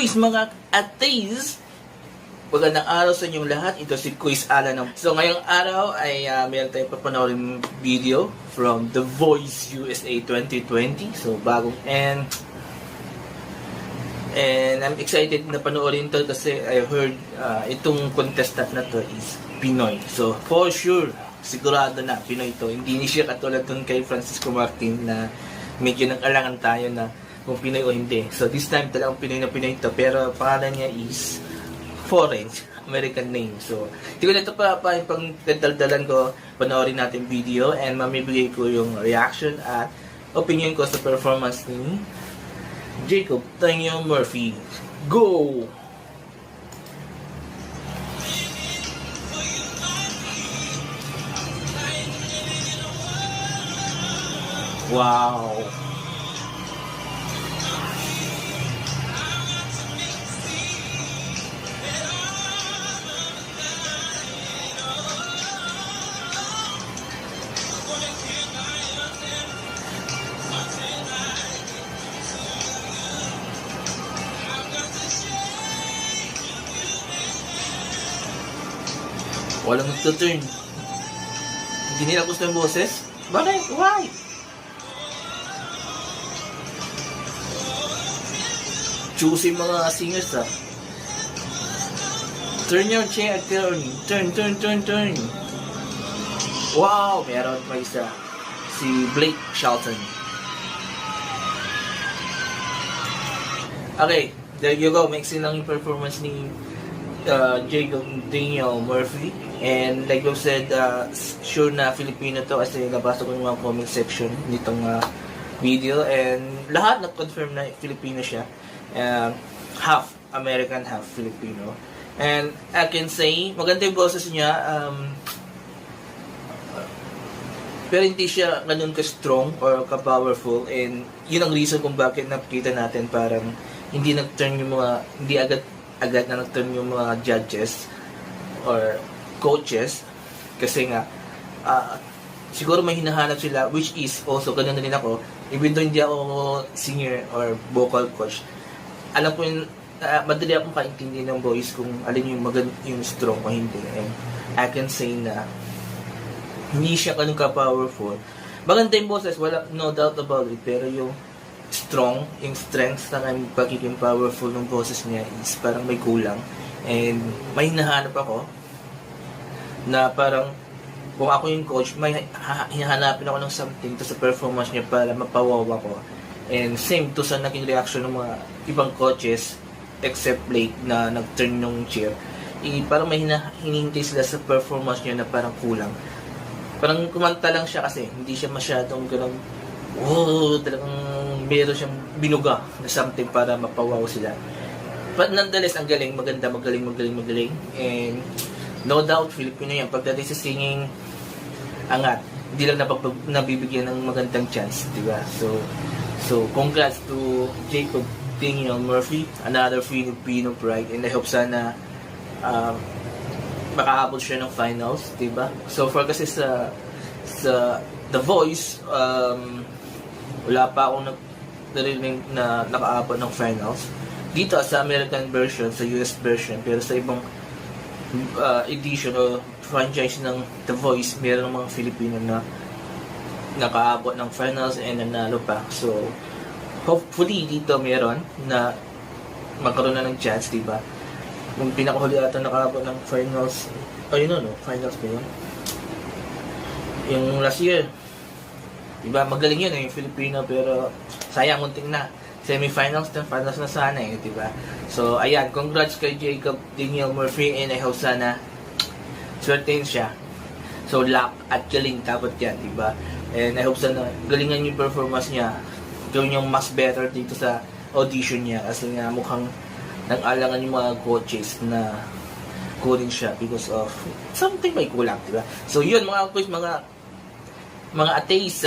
quiz mga ateis! Magandang araw sa inyong lahat. Ito si Quiz Alan. So ngayong araw ay meron tayong papanoorin video from The Voice USA 2020. So bagong and I'm excited na panoorin to kasi I heard itong contestant na to is Pinoy. So for sure, sigurado na Pinoy to. Hindi siya katulad dun kay Francisco Martin na medyo nag-alangan tayo na kung Pinoy o hindi. So this time talagang Pinoy na Pinoy to, pero pangalan niya is foreign, American name. So hindi ko na ito pa pang kadaldalan ko, panoorin natin video and mamibigay ko yung reaction at opinion ko sa performance ni Jacob Daniel Murphy. Go! Wow! Walang nagtuturn. Hindi nila gusto yung boses? Bakit? Why? Choosy mga singers ah. Turn your chair, turn. Turn. Wow! Meron pa isa. Si Blake Shelton. Okay, there you go. Mixing lang yung performance ni Jacob Daniel Murphy. And like I said, sure na Filipino to kasi nabasa ko yung mga comment section nitong video. And lahat nag-confirm na Filipino siya. Half American, half Filipino. And I can say, maganda yung boses niya. Pero hindi siya ganun ka-strong or ka-powerful. And yun ang reason kung bakit nakikita natin parang hindi nag-turn yung mga, hindi agad na nag-turn yung mga judges or coaches. Kasi nga, siguro may hinahanap sila, which is also, ganun na rin ako, even though hindi ako singer or vocal coach, alam ko yung, madali akong kaintindi ng voice kung alin yung strong o hindi. And I can say na, hindi siya ganun ka-powerful. Maganda yung boses, wala, no doubt about it, pero yung strong, yung strength na pagiging powerful ng boses niya is parang may kulang. And may hinahanap ako na parang kung ako yung coach, may hinahanapin ako ng something to sa performance niya para mapawawa ko. And same to sa naging reaction ng mga ibang coaches except Blake na nag-turn yung chair. Parang may hinihintay sila sa performance niya na parang kulang. Parang kumanta lang siya kasi hindi siya masyadong ganun, talagang meron siyang binuga na something para mapawaw sila. But nonetheless, ang galing, magaling. And no doubt, Filipino yan. Pagdating sa singing, angat. Hindi lang nabibigyan ng magandang chance, di ba? So congrats to Jacob Daniel Murphy, another Filipino pride. And I hope sana makaabot siya ng finals, di ba? So far kasi sa The Voice, wala pa akong narinig na nakaabot ng finals. Dito sa American version, sa US version, pero sa ibang edition o franchise ng The Voice, meron ng mga Filipino na nakaabot ng finals and nanalo pa. So, hopefully dito meron na magkaroon na ng chance, diba? Yung pinakahuli ata nakaabot ng finals, finals ba yun? Yung last year, diba? Magaling yun yung Filipino, pero sayang munting na. Semi-finals na, finals na sana diba? So, ayan, congrats kay Jacob Daniel Murphy and I hope sana swertein siya. So, luck at galing dapat yan, diba? And I hope sana galingan yung performance niya, gawin yung mas better dito sa audition niya kasi nga mukhang nang-alangan yung mga coaches na kunin siya because of something may kulang, diba? So, yun mga coach, mga ateis,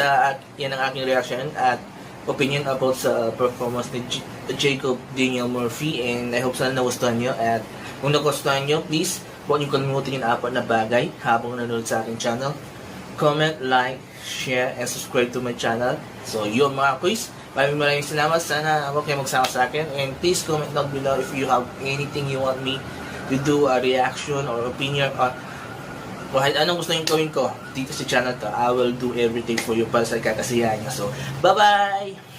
yan ang aking reaction at opinion about sa performance ni Jacob Daniel Murphy and I hope sana nagustuhan nyo at kung nagustuhan nyo, please huwag nyo kalimutan yung apat na bagay habang nanonood sa aking channel. Comment, like, share, and subscribe to my channel. So yun mga quiz, Maraming salamat. Sana huwag kayo magsama sa akin. And please comment down below if you have anything you want me to do, a reaction or opinion or kahit anong gusto nyo gawin ko dito sa channel to. I will do everything for you para sa kakasiyahan nyo. So, bye-bye!